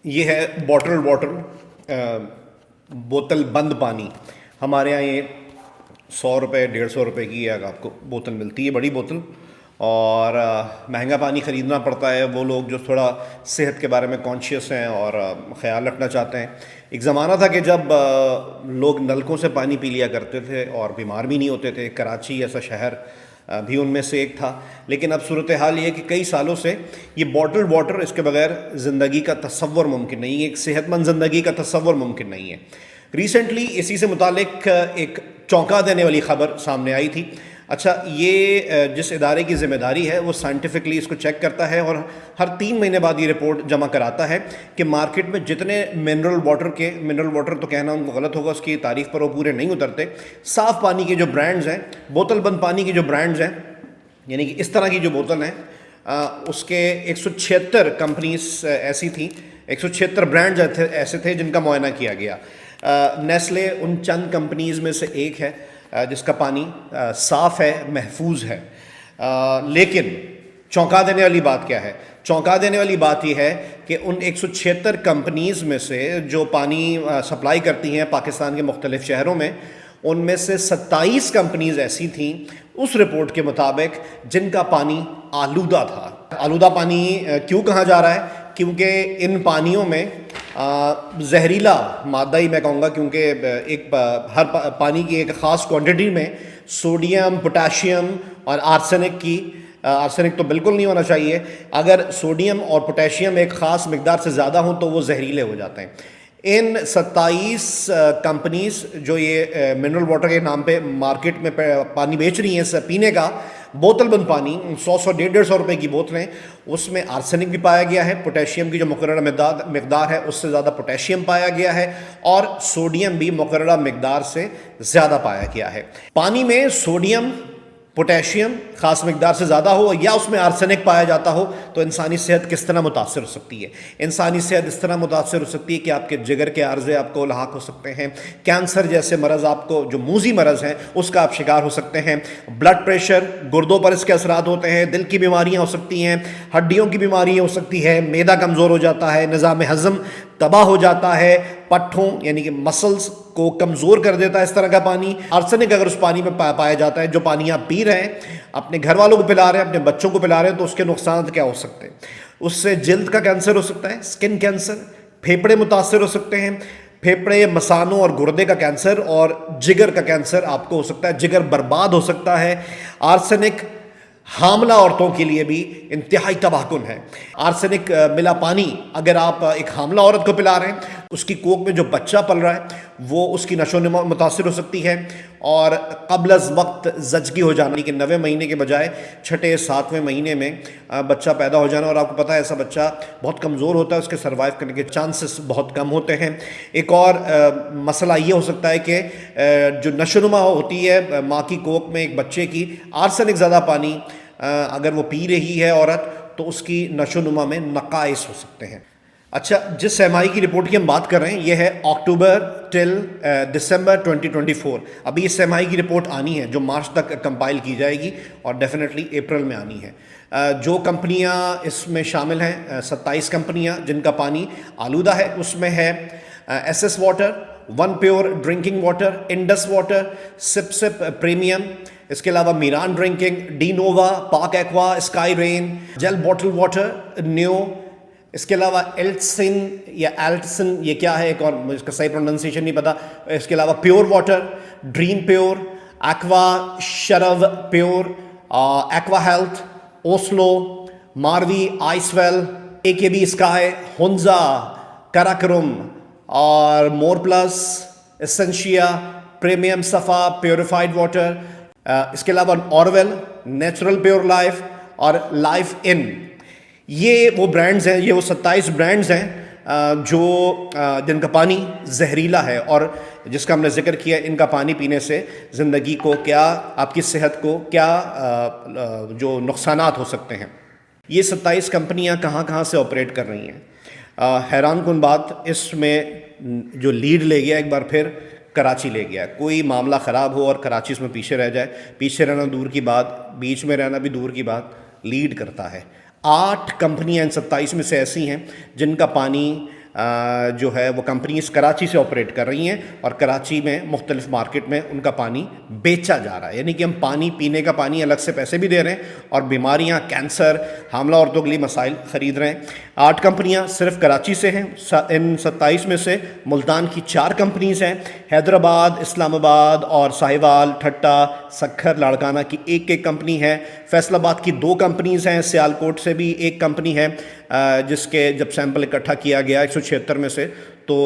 یہ ہے bottle water, بوتل بند پانی. ہمارے یہاں یہ 100 روپے 150 روپے کی آپ کو بوتل ملتی ہے، بڑی بوتل. اور مہنگا پانی خریدنا پڑتا ہے وہ لوگ جو تھوڑا صحت کے بارے میں کانشیس ہیں اور خیال رکھنا چاہتے ہیں. ایک زمانہ تھا کہ جب لوگ نلکوں سے پانی پی لیا کرتے تھے اور بیمار بھی نہیں ہوتے تھے. کراچی ایسا شہر بھی ان میں سے ایک تھا. لیکن اب صورتحال یہ ہے کہ کئی سالوں سے یہ باٹل واٹر، اس کے بغیر زندگی کا تصور ممکن نہیں ہے، ایک صحت مند زندگی کا تصور ممکن نہیں ہے. ریسنٹلی اسی سے متعلق ایک چونکا دینے والی خبر سامنے آئی تھی. اچھا، یہ جس ادارے کی ذمہ داری ہے وہ سائنٹیفکلی اس کو چیک کرتا ہے اور ہر 3 مہینے بعد یہ رپورٹ جمع کراتا ہے کہ مارکیٹ میں جتنے منرل واٹر تو کہنا ان کو غلط ہوگا، اس کی تعریف پر وہ پورے نہیں اترتے، صاف پانی کے جو برانڈز ہیں، بوتل بند پانی کے جو برانڈز ہیں، یعنی کہ اس طرح کی جو بوتل ہیں، اس کے 176 کمپنیز ایسی تھیں، 176 برانڈز ایسے تھے جن کا معائنہ کیا گیا. نیسلے ان چند کمپنیز میں سے ایک ہے جس کا پانی صاف ہے، محفوظ ہے. لیکن چونکا دینے والی بات کیا ہے؟ چونکا دینے والی بات یہ ہے کہ ان 176 کمپنیز میں سے جو پانی سپلائی کرتی ہیں پاکستان کے مختلف شہروں میں، ان میں سے 27 کمپنیز ایسی تھیں اس رپورٹ کے مطابق جن کا پانی آلودہ تھا. آلودہ پانی کیوں کہا جا رہا ہے؟ کیونکہ ان پانیوں میں زہریلا مادہ ہی میں کہوں گا، کیونکہ ہر پانی کی ایک خاص کوانٹٹی میں سوڈیم، پوٹاشیم اور آرسینک تو بالکل نہیں ہونا چاہیے. اگر سوڈیم اور پوٹاشیم ایک خاص مقدار سے زیادہ ہوں تو وہ زہریلے ہو جاتے ہیں. ان 27 کمپنیز جو یہ منرل واٹر کے نام پہ مارکیٹ میں پانی بیچ رہی ہیں پینے کا، بوتل بند پانی، 100 روپے کی بوتلیں، اس میں آرسینک بھی پایا گیا ہے، پوٹاشیم کی جو مقررہ مقدار ہے اس سے زیادہ پوٹاشیم پایا گیا ہے، اور سوڈیم بھی مقررہ مقدار سے زیادہ پایا گیا ہے. پانی میں سوڈیم، پوٹاشیم خاص مقدار سے زیادہ ہو یا اس میں آرسینک پایا جاتا ہو تو انسانی صحت کس طرح متاثر ہو سکتی ہے؟ انسانی صحت اس طرح متاثر ہو سکتی ہے کہ آپ کے جگر کے عارضے آپ کو لاحق ہو سکتے ہیں، کینسر جیسے مرض آپ کو، جو موذی مرض ہیں، اس کا آپ شکار ہو سکتے ہیں، بلڈ پریشر، گردوں پر اس کے اثرات ہوتے ہیں، دل کی بیماریاں ہو سکتی ہیں، ہڈیوں کی بیماریاں ہو سکتی ہے، معدہ کمزور ہو جاتا ہے، نظام ہضم تباہ ہو جاتا ہے، پٹھوں یعنی کہ مسلز کو کمزور کر دیتا ہے اس طرح کا پانی. آرسینک اگر اس پانی میں پایا جاتا ہے، جو پانی آپ پی رہے ہیں، اپنے گھر والوں کو پلا رہے ہیں، اپنے بچوں کو پلا رہے ہیں، تو اس کے نقصانات کیا ہو سکتے ہیں؟ اس سے جلد کا کینسر ہو سکتا ہے، اسکن کینسر، پھیپھڑے متاثر ہو سکتے ہیں، پھیپھڑے، مثانوں اور گردے کا کینسر، اور جگر کا کینسر آپ کو ہو سکتا ہے، جگر برباد ہو سکتا ہے. آرسینک حاملہ عورتوں کے لیے بھی انتہائی تباہ کن ہے. آرسینک ملا پانی اگر آپ ایک حاملہ عورت کو پلا رہے ہیں، اس کی کوکھ میں جو بچہ پل رہا ہے وہ اس کی نشو و نما متاثر ہو سکتی ہے، اور قبل از وقت زچگی ہو جانا، کہ 9ویں مہینے کے بجائے 6 7ویں مہینے میں بچہ پیدا ہو جانا. اور آپ کو پتہ ہے ایسا بچہ بہت کمزور ہوتا ہے، اس کے سروائیو کرنے کے چانسز بہت کم ہوتے ہیں. ایک اور مسئلہ یہ ہو سکتا ہے کہ جو نشو و نما ہوتی ہے ماں کی کوکھ میں ایک بچے کی، آرسینک زیادہ پانی اگر وہ پی رہی ہے عورت تو اس کی نشو و نما میں نقائص ہو سکتے ہیں. اچھا، جس سرمائی کی رپورٹ کی ہم بات کر رہے ہیں یہ ہے اکتوبر ٹل دسمبر 2024. ابھی اس سرمائی کی رپورٹ آنی ہے جو مارچ تک کمپائل کی جائے گی اور ڈیفینیٹلی اپریل میں آنی ہے. جو کمپنیاں اس میں شامل ہیں، 27 کمپنیاں جن کا پانی آلودہ ہے، اس میں ہے S S water, one pure drinking water, Indus water, sip premium, اس کے علاوہ Meeran drinking, D Nova, Pak aqua, sky rain, جیل باٹل واٹر، نیو، اس کے علاوہ ایلٹسن یا ایلٹسن، یہ کیا ہے ایک اور مجھے اس کا صحیح پروننسیشن نہیں پتا. اس کے علاوہ pure water, dream pure, aqua شرو pure, aqua health, Oslo, Marvi, ice well, A K B sky, Hunza, Karakoram اور more plus, Essentia, premium Safa, purified water. اس کے علاوہ اورویل، نیچرل پیور لائف اور لائف ان. یہ وہ برانڈز ہیں، یہ وہ 27 برانڈز ہیں جو جن کا پانی زہریلا ہے، اور جس کا ہم نے ذکر کیا ان کا پانی پینے سے زندگی کو کیا، آپ کی صحت کو کیا جو نقصانات ہو سکتے ہیں. یہ 27 کمپنیاں کہاں کہاں سے آپریٹ کر رہی ہیں؟ حیران کن بات، اس میں جو لیڈ لے گیا ایک بار پھر کراچی لے گیا. کوئی معاملہ خراب ہو اور کراچی اس میں پیچھے رہ جائے، پیچھے رہنا دور کی بات، بیچ میں رہنا بھی دور کی بات، لیڈ کرتا ہے. 8 کمپنیاں ان 27 میں سے ایسی ہیں جن کا پانی جو ہے وہ کمپنیز کراچی سے آپریٹ کر رہی ہیں اور کراچی میں مختلف مارکیٹ میں ان کا پانی بیچا جا رہا ہے. یعنی کہ ہم پانی پینے کا پانی الگ سے پیسے بھی دے رہے ہیں اور بیماریاں, کینسر, حاملہ عورتوں کے لیے مسائل خرید رہے ہیں. 8 کمپنیاں صرف کراچی سے ہیں. ان 27 میں سے ملتان کی 4 کمپنیز ہیں. حیدرآباد, اسلام آباد اور ساہیوال, ٹھٹا, سکھر, لاڑکانہ کی ایک کمپنی ہے. فیصل آباد کی 2 کمپنیز ہیں. سیالکوٹ سے بھی ایک کمپنی ہے جس کے جب سیمپل اکٹھا کیا گیا 176 میں سے تو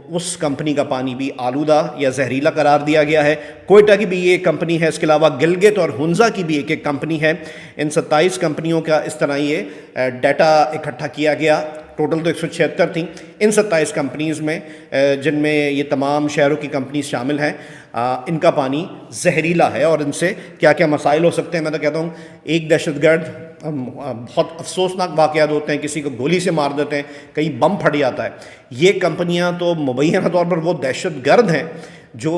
اس کمپنی کا پانی بھی آلودہ یا زہریلا قرار دیا گیا ہے. کوئٹہ کی بھی یہ کمپنی ہے. اس کے علاوہ گلگت اور ہنزا کی بھی ایک کمپنی ہے. ان 27 کمپنیوں کا اس طرح یہ ڈیٹا اکٹھا کیا گیا. ٹوٹل تو 176 تھیں. ان 27 کمپنیز میں جن میں یہ تمام شہروں کی کمپنیز شامل ہیں, ان کا پانی زہریلا ہے اور ان سے کیا کیا مسائل ہو سکتے ہیں. میں تو کہتا ہوں ایک دہشت گرد, بہت افسوسناک واقعات ہوتے ہیں, کسی کو گولی سے مار دیتے ہیں, کہیں بم پھٹ جاتا ہے. یہ کمپنیاں تو مبینہ طور پر وہ دہشت گرد ہیں جو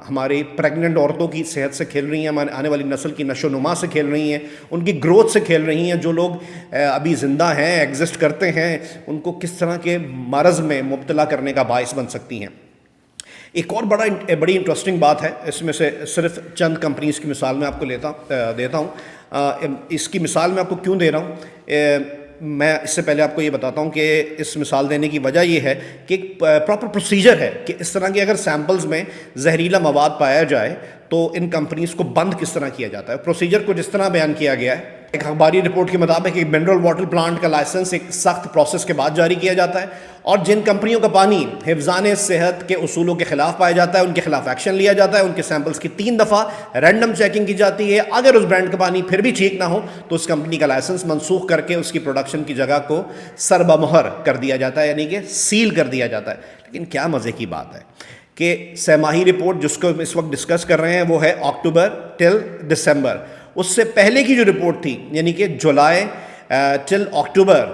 ہماری پریگننٹ عورتوں کی صحت سے کھیل رہی ہیں, ہمارے آنے والی نسل کی نشو و نما سے کھیل رہی ہیں, ان کی گروتھ سے کھیل رہی ہیں. جو لوگ ابھی زندہ ہیں, ایگزسٹ کرتے ہیں, ان کو کس طرح کے مرض میں مبتلا کرنے کا باعث بن سکتی ہیں. ایک اور بڑی انٹرسٹنگ بات ہے, اس میں سے صرف چند کمپنیز کی مثال میں آپ کو دیتا ہوں. اس کی مثال میں آپ کو کیوں دے رہا ہوں, میں اس سے پہلے آپ کو یہ بتاتا ہوں کہ اس مثال دینے کی وجہ یہ ہے کہ ایک پراپر پروسیجر ہے کہ اس طرح کے اگر سیمپلز میں زہریلا مواد پایا جائے تو ان کمپنیز کو بند کس طرح کیا جاتا ہے. پروسیجر کو جس طرح بیان کیا گیا ہے, ایک اخباری رپورٹ کے مطابق ایک منرل واٹر پلانٹ کا لائسنس ایک سخت پروسیس کے بعد جاری کیا جاتا ہے, اور جن کمپنیوں کا پانی حفظان صحت کے اصولوں کے خلاف پایا جاتا ہے ان کے خلاف ایکشن لیا جاتا ہے. ان کے سیمپلز کی 3 دفعہ رینڈم چیکنگ کی جاتی ہے. اگر اس برانڈ کا پانی پھر بھی ٹھیک نہ ہو تو اس کمپنی کا لائسنس منسوخ کر کے اس کی پروڈکشن کی جگہ کو سربمہر کر دیا جاتا ہے, یعنی کہ سیل کر دیا جاتا ہے. لیکن کیا مزے کی بات ہے کہ سہ-ماہی رپورٹ جس کو اس وقت ڈسکس کر رہے ہیں وہ ہے اکتوبر ٹل دسمبر. اس سے پہلے کی جو رپورٹ تھی یعنی کہ جولائی ٹل اکتوبر,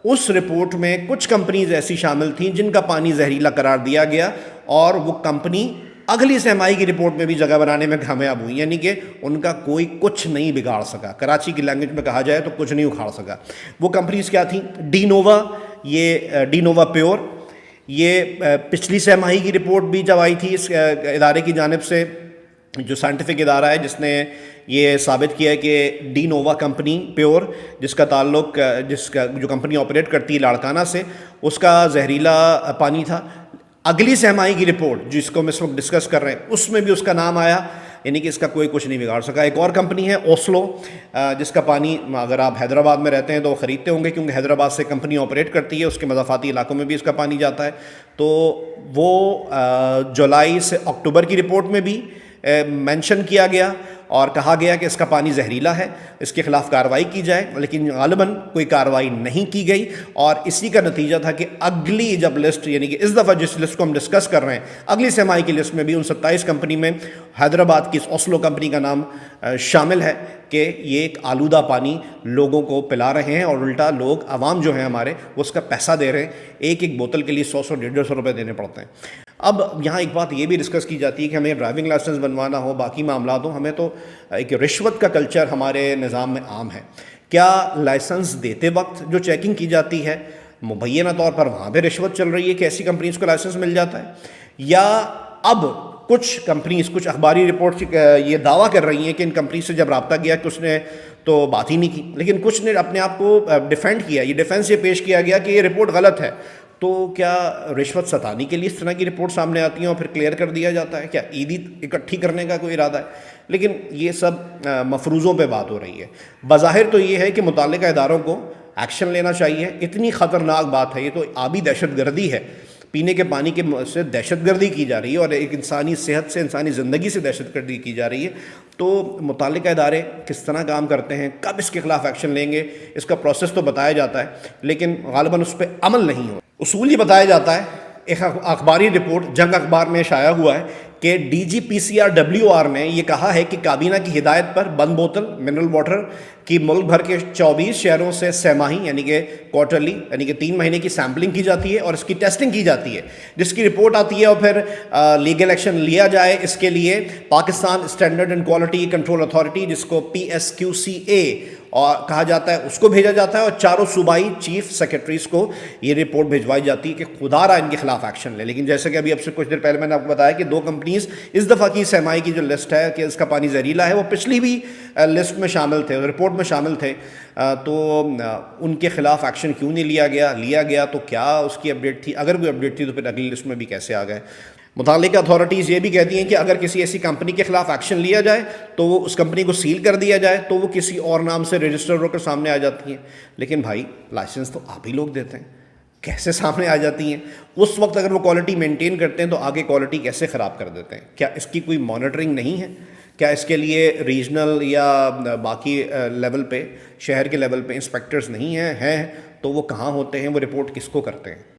اس رپورٹ میں کچھ کمپنیز ایسی شامل تھیں جن کا پانی زہریلا قرار دیا گیا اور وہ کمپنی اگلی سہ-ماہی کی رپورٹ میں بھی جگہ بنانے میں کامیاب ہوئی. یعنی کہ ان کا کوئی کچھ نہیں بگاڑ سکا. کراچی کی لینگویج میں کہا جائے تو کچھ نہیں اکھاڑ سکا. وہ کمپنیز کیا تھیں؟ ڈی نووا, یہ ڈی نووا پیور, یہ پچھلی سہ-ماہی کی رپورٹ بھی جب آئی تھی اس ادارے کی جانب سے, جو سائنٹیفک ادارہ ہے جس نے یہ ثابت کیا ہے کہ ڈی نووا کمپنی پیور, جس کا تعلق جو کمپنی آپریٹ کرتی ہے لاڑکانہ سے, اس کا زہریلا پانی تھا. اگلی سہ-ماہی کی رپورٹ جس کو ہم اس وقت ڈسکس کر رہے ہیں اس میں بھی اس کا نام آیا, یعنی کہ اس کا کوئی کچھ نہیں بگاڑ سکا. ایک اور کمپنی ہے اوسلو, جس کا پانی اگر آپ حیدرآباد میں رہتے ہیں تو خریدتے ہوں گے کیونکہ حیدرآباد سے کمپنی آپریٹ کرتی ہے, اس کے مضافاتی علاقوں میں بھی اس کا پانی جاتا ہے. تو وہ جولائی سے اکتوبر کی رپورٹ میں بھی مینشن کیا گیا اور کہا گیا کہ اس کا پانی زہریلا ہے, اس کے خلاف کارروائی کی جائے, لیکن غالباً کوئی کارروائی نہیں کی گئی. اور اسی کا نتیجہ تھا کہ اگلی جب لسٹ, یعنی کہ اس دفعہ جس لسٹ کو ہم ڈسکس کر رہے ہیں, اگلی سہ-ماہی کی لسٹ میں بھی ان 27 کمپنی میں حیدرآباد کی اس اوسلو کمپنی کا نام شامل ہے کہ یہ ایک آلودہ پانی لوگوں کو پلا رہے ہیں اور الٹا لوگ, عوام جو ہیں ہمارے, وہ اس کا پیسہ دے رہے ہیں. ایک بوتل کے لیے 100 150 روپے دینے پڑتے ہیں. اب یہاں ایک بات یہ بھی ڈسکس کی جاتی ہے کہ ہمیں ڈرائیونگ لائسنس بنوانا ہو, باقی معاملات ہوں, ہمیں تو ایک رشوت کا کلچر ہمارے نظام میں عام ہے. کیا لائسنس دیتے وقت جو چیکنگ کی جاتی ہے مبینہ طور پر وہاں پہ رشوت چل رہی ہے کہ ایسی کمپنیز کو لائسنس مل جاتا ہے, یا اب کچھ کمپنیز, کچھ اخباری رپورٹ یہ دعویٰ کر رہی ہیں کہ ان کمپنی سے جب رابطہ کیا کہ اس نے تو بات ہی نہیں کی, لیکن کچھ نے اپنے آپ کو ڈیفینڈ کیا, یہ ڈیفینس یہ پیش کیا گیا کہ یہ رپورٹ غلط ہے. تو کیا رشوت ستانی کے لیے اس طرح کی رپورٹ سامنے آتی ہیں اور پھر کلیئر کر دیا جاتا ہے؟ کیا عیدی اکٹھی کرنے کا کوئی ارادہ ہے؟ لیکن یہ سب مفروضوں پہ بات ہو رہی ہے. بظاہر تو یہ ہے کہ متعلقہ اداروں کو ایکشن لینا چاہیے. اتنی خطرناک بات ہے, یہ تو آبی دہشت گردی ہے, پینے کے پانی کے سے دہشت گردی کی جا رہی ہے اور ایک انسانی صحت سے, انسانی زندگی سے دہشت گردی کی جا رہی ہے. تو متعلقہ ادارے کس طرح کام کرتے ہیں, کب اس کے خلاف ایکشن لیں گے, اس کا پروسیس تو بتایا جاتا ہے لیکن غالباً اس پہ عمل نہیں ہو. اصول یہ بتایا جاتا ہے, ایک اخباری رپورٹ جنگ اخبار میں شائع ہوا ہے کہ ڈی جی پی سی آر ڈبلیو آر نے یہ کہا ہے کہ کابینہ کی ہدایت پر بند بوتل منرل واٹر کی ملک بھر کے 24 شہروں سے سہ-ماہی یعنی کہ کوارٹرلی یعنی کہ 3 مہینے کی سیمپلنگ کی جاتی ہے اور اس کی ٹیسٹنگ کی جاتی ہے, جس کی رپورٹ آتی ہے اور پھر لیگل ایکشن لیا جائے. اس کے لیے Pakistan standard and quality control authority, جس کو PSQCA اور کہا جاتا ہے اس کو بھیجا جاتا ہے اور چاروں صوبائی چیف سیکرٹریز کو یہ رپورٹ بھجوائی جاتی ہے کہ خدا رہا ان کے خلاف ایکشن لے. لیکن جیسے کہ ابھی اب سے کچھ دیر پہلے میں نے آپ کو بتایا کہ 2 کمپنیز اس دفعہ کی سیمائی کی جو لسٹ ہے کہ اس کا پانی زہریلا ہے وہ پچھلی بھی لسٹ میں شامل تھے, رپورٹ میں شامل تھے, تو ان کے خلاف ایکشن کیوں نہیں لیا گیا تو کیا اس کی اپڈیٹ تھی؟ اگر کوئی اپڈیٹ تھی تو پھر اگلی لسٹ میں بھی کیسے آ گئے؟ متعلقہ اتھارٹیز یہ بھی کہتی ہیں کہ اگر کسی ایسی کمپنی کے خلاف ایکشن لیا جائے تو وہ اس کمپنی کو سیل کر دیا جائے تو وہ کسی اور نام سے رجسٹر ہو کر سامنے آ جاتی ہیں. لیکن بھائی لائسنس تو آپ ہی لوگ دیتے ہیں, کیسے سامنے آ جاتی ہیں؟ اس وقت اگر وہ کوالٹی مینٹین کرتے ہیں تو آگے کوالٹی کیسے خراب کر دیتے ہیں؟ کیا اس کی کوئی مانیٹرنگ نہیں ہے؟ کیا اس کے لیے ریجنل یا باقی لیول پہ, شہر کے لیول پہ انسپیکٹرز نہیں ہیں تو وہ کہاں ہوتے ہیں؟ وہ رپورٹ کس کو کرتے ہیں؟